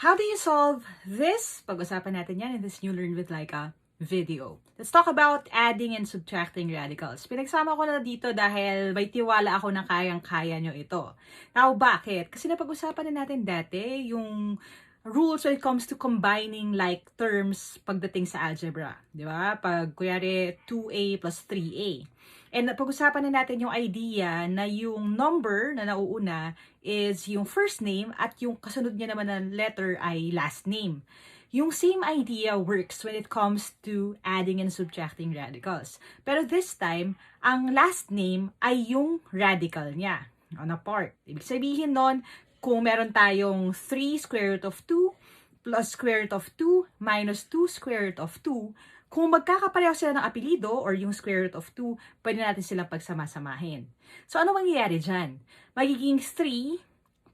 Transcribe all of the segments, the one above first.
How do you solve this? Pag-usapan natin yan in this new Learn with Laika video. Let's talk about adding and subtracting radicals. Pinagsama ko na dito dahil may tiwala ako na kayang-kaya nyo ito. Now, bakit? Kasi napag-usapan na natin dati yung rules when it comes to combining like terms pagdating sa algebra. Di ba? Pag kuyari 2a plus 3a. And pag-usapan na natin yung idea na yung number na nauuna is yung first name at yung kasunod niya naman na letter ay last name. Yung same idea works when it comes to adding and subtracting radicals. Pero this time, ang last name ay yung radical niya on a part. Ibig sabihin nun, kung meron tayong 3 square root of 2 plus square root of 2 minus 2 square root of 2, kung magkakapareho sila ng apelido or yung square root of 2, pwede natin silang pagsama-samahin. So, ano mangyayari dyan? Magiging 3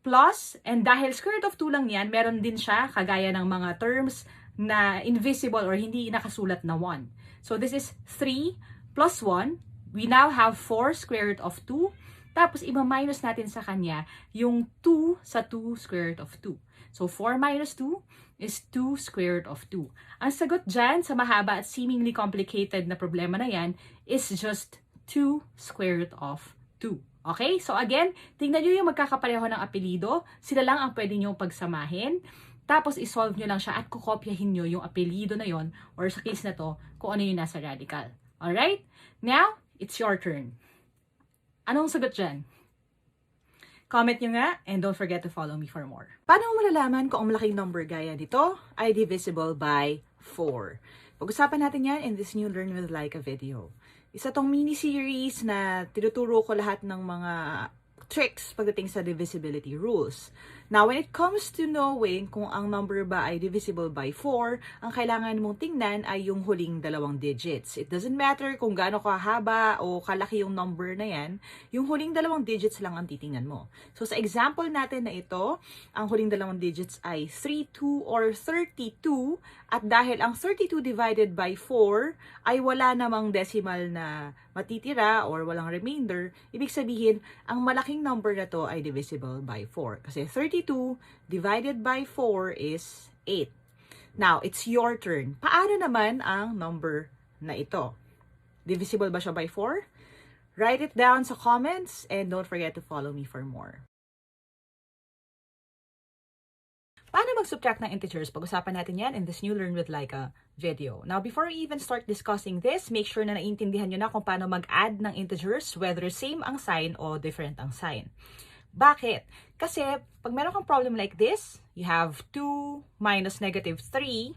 plus, and dahil square root of 2 lang yan, meron din siya kagaya ng mga terms na invisible or hindi nakasulat na 1. So, this is 3 plus 1. We now have 4 square root of 2. Tapos, iba-minus natin sa kanya yung 2 sa 2 square root of 2. So, 4 minus 2 is 2 square root of 2. Ang sagot dyan sa mahaba at seemingly complicated na problema na yan is just 2 square root of 2. Okay? So, again, tingnan nyo yung magkakapareho ng apelido. Sila lang ang pwede nyo pagsamahin. Tapos, isolve nyo lang siya at kukopyahin nyo yung apelido na yon or sa case na to, kung ano yung nasa radical. Alright? Now, it's your turn. Anong sagot dyan? Comment nyo nga, and don't forget to follow me for more. Paano mo malalaman kung ang malaking number gaya nito ay divisible by 4? Pag-usapan natin yan in this new Learn with Laika video. Isa tong mini-series na tinuturo ko lahat ng mga tricks pagdating sa divisibility rules. Now, when it comes to knowing kung ang number ba ay divisible by 4, ang kailangan mong tingnan ay yung huling dalawang digits. It doesn't matter kung gaano kahaba o kalaki yung number na yan, yung huling dalawang digits lang ang titingnan mo. So, sa example natin na ito, ang huling dalawang digits ay 32 or 32, at dahil ang 32 divided by 4 ay wala namang decimal na matitira or walang remainder, ibig sabihin, ang malaking number na to ay divisible by 4. Kasi 32 divided by 4 is 8. Now, it's your turn. Paano naman ang number na ito? Divisible ba siya by 4? Write it down sa comments and don't forget to follow me for more. Paano mag-subtract ng integers? Pag-usapan natin yan in this new Learn with Laika video. Now, before we even start discussing this, make sure na naiintindihan nyo na kung paano mag-add ng integers, whether same ang sign o different ang sign. Bakit? Kasi, pag meron kang problem like this, you have 2 minus negative 3,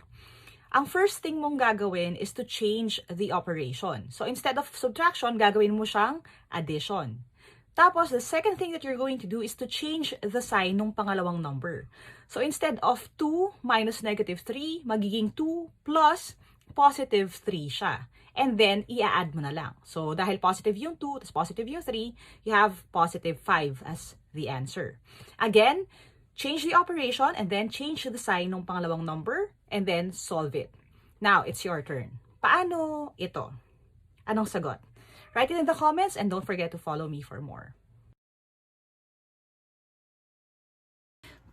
ang first thing mong gagawin is to change the operation. So, instead of subtraction, gagawin mo siyang addition. Tapos, the second thing that you're going to do is to change the sign ng pangalawang number. So, instead of 2 minus negative 3, magiging 2 plus positive 3 siya. And then, i-add mo na lang. So, dahil positive yung 2, tapos positive yung 3, you have positive 5 as the answer. Again, change the operation and then change the sign ng pangalawang number and then solve it. Now, it's your turn. Paano ito? Anong sagot? Write it in the comments and don't forget to follow me for more.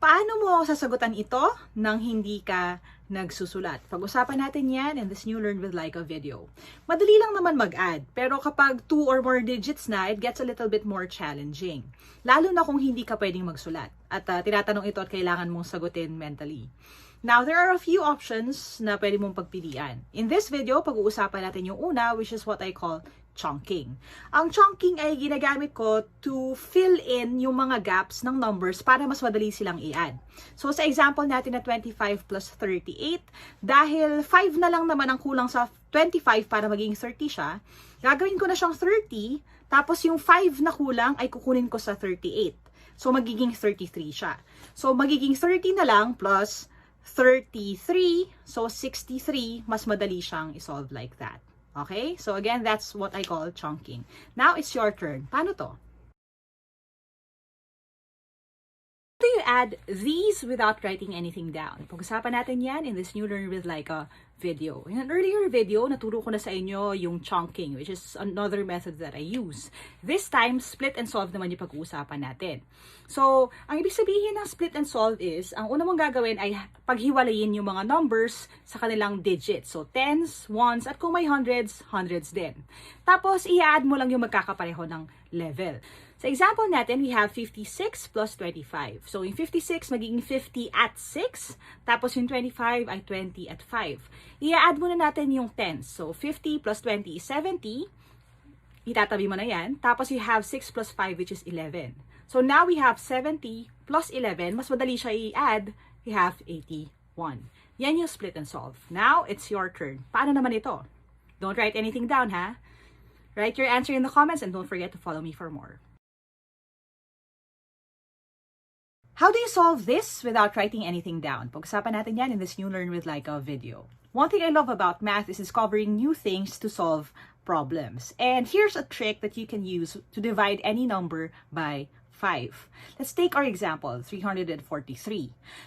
Paano mo sasagutan ito nang hindi ka nagsusulat? Pag-usapan natin yan in this new Learn with Laika video. Madali lang naman mag-add, pero kapag 2 or more digits na, it gets a little bit more challenging. Lalo na kung hindi ka pwedeng magsulat. At tinatanong ito at kailangan mong sagutin mentally. Now, there are a few options na pwede mong pagpilian. In this video, pag-uusapan natin yung una, which is what I call chunking. Ang chunking ay ginagamit ko to fill in yung mga gaps ng numbers para mas madali silang i-add. So, sa example natin na 25 plus 38, dahil 5 na lang naman ang kulang sa 25 para maging 30 siya, gagawin ko na siyang 30, tapos yung 5 na kulang ay kukunin ko sa 38. So, magiging 33 siya. So, magiging 30 na lang plus 33, so 63, mas madali siyang isolve like that. Okay? So again, that's what I call chunking. Now, it's your turn. Paano to? Ito do you add these without writing anything down? Pag-usapan natin yan in this new Learn with Laika video. In an earlier video, naturo ko na sa inyo yung chunking, which is another method that I use. This time, split and solve naman yung pag-uusapan natin. So, ang ibig sabihin ng split and solve is, ang una mong gagawin ay paghiwalayin yung mga numbers sa kanilang digits. So, tens, ones, at kung may hundreds, hundreds din. Tapos, i-add mo lang yung magkakapareho ng level. Sa example natin, we have 56 plus 25. So, yung 56, magiging 50 at 6. Tapos, yung 25 ay 20 at 5. I-add muna natin yung tens. So, 50 plus 20 is 70. Itatabi mo na yan. Tapos, you have 6 plus 5, which is 11. So, now we have 70 plus 11. Mas madali siya i-add. We have 81. Yan yung split and solve. Now, it's your turn. Paano naman ito? Don't write anything down, ha? Write your answer in the comments and don't forget to follow me for more. How do you solve this without writing anything down? Pag-usapan natin yan in this new Learn with Laika video. One thing I love about math is discovering new things to solve problems. And here's a trick that you can use to divide any number by 5. Let's take our example, 343.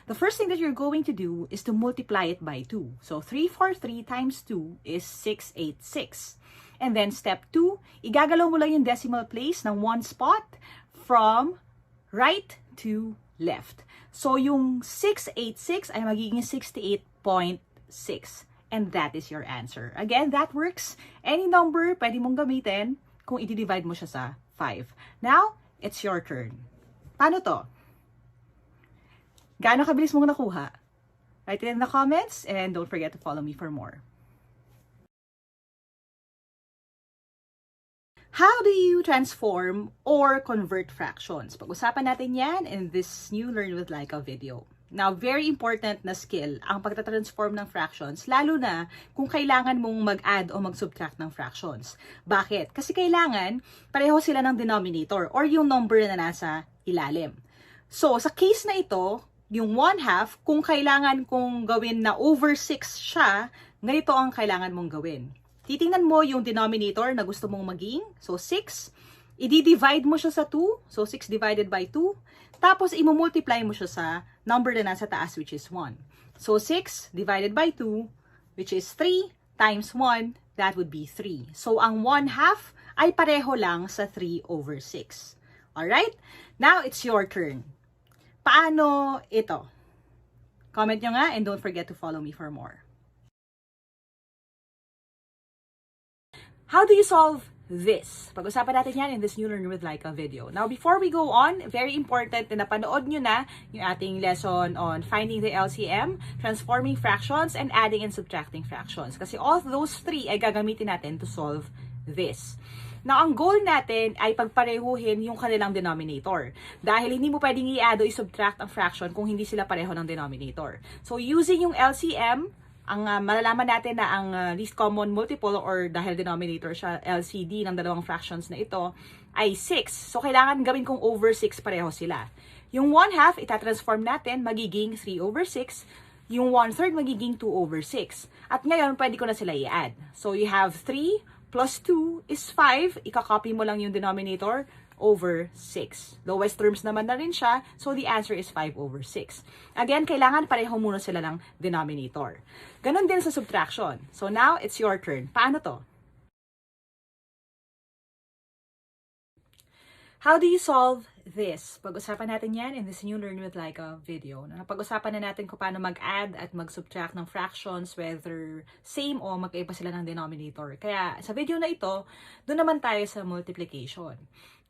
The first thing that you're going to do is to multiply it by 2. So 343 times 2 is 686. And then step 2, igagalaw mo lang yung decimal place ng one spot from right to left. So, yung 686 ay magiging 68.6. And that is your answer. Again, that works. Any number, pwede mong gamitin kung i-divide mo siya sa 5. Now, it's your turn. Paano to? Gaano kabilis mong nakuha? Write it in the comments and don't forget to follow me for more. How do you transform or convert fractions? Pag-usapan natin yan in this new Learn with Laika video. Now, very important na skill ang pagtatransform ng fractions, lalo na kung kailangan mong mag-add o mag-subtract ng fractions. Bakit? Kasi kailangan pareho sila ng denominator or yung number na nasa ilalim. So, sa case na ito, yung 1/2, kung kailangan kong gawin na over 6 siya, ganito ang kailangan mong gawin. Titingnan mo yung denominator na gusto mong maging. So, 6. I-divide mo siya sa 2. So, 6 divided by 2. Tapos, i-multiply mo siya sa number na nasa taas, which is 1. So, 6 divided by 2, which is 3 times 1, that would be 3. So, ang 1/2 ay pareho lang sa 3 over 6. Alright? Now, it's your turn. Paano ito? Comment nyo nga and don't forget to follow me for more. How do you solve this? Pag-usapan natin yan in this new Learn with Laika video. Now, before we go on, very important na napanood nyo na yung ating lesson on finding the LCM, transforming fractions, and adding and subtracting fractions. Kasi all of those three ay gagamitin natin to solve this. Now, ang goal natin ay pagparehuhin yung kanilang denominator. Dahil hindi mo pwedeng i-add o i-subtract ang fraction kung hindi sila pareho ng denominator. So, using yung LCM, ang malalaman natin na ang least common multiple or dahil denominator siya, LCD ng dalawang fractions na ito, ay 6. So, kailangan gawin kong over 6 pareho sila. Yung 1/2, itatransform natin, magiging 3 over 6. Yung 1/3, magiging 2 over 6. At ngayon, pwede ko na sila i-add. So, you have 3 plus 2 is 5. Ika-copy mo lang yung denominator over 6. Lowest terms naman na rin siya, so the answer is 5 over 6. Again, kailangan pareho muna sila ng denominator. Ganon din sa subtraction. So now, it's your turn. Paano to? How do you solve this? Pag-usapan natin yan in this new Learn with Laika video. Pag-usapan na natin kung paano mag-add at mag-subtract ng fractions, whether same o magkaiba sila ng denominator. Kaya sa video na ito, doon naman tayo sa multiplication.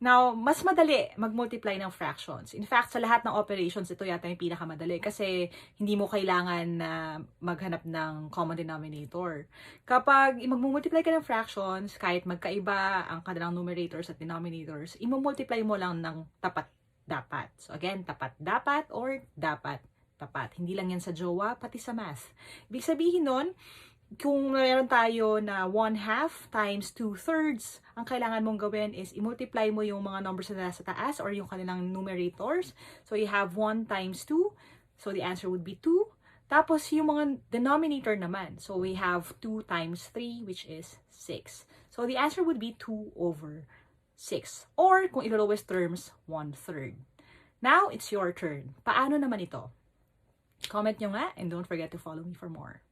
Now, mas madali mag-multiply ng fractions. In fact, sa lahat ng operations, ito yata yung pinakamadali kasi hindi mo kailangan na maghanap ng common denominator. Kapag mag-multiply ka ng fractions, kahit magkaiba ang kanilang numerators at denominators, i-multiply mo lang ng tapat-dapat. So again, tapat-dapat or dapat-tapat. Hindi lang yan sa jowa, pati sa math. Ibig sabihin nun, kung meron tayo na 1/2 times 2/3, ang kailangan mong gawin is i-multiply mo yung mga numbers na nasa taas or yung kanilang numerators. So, you have 1 times 2. So, the answer would be 2. Tapos, yung mga denominator naman. So, we have 2 times 3, which is 6. So, the answer would be 2 over 6. Or, kung ilo-lowest terms, 1/3. Now, it's your turn. Paano naman ito? Comment nyo nga and don't forget to follow me for more.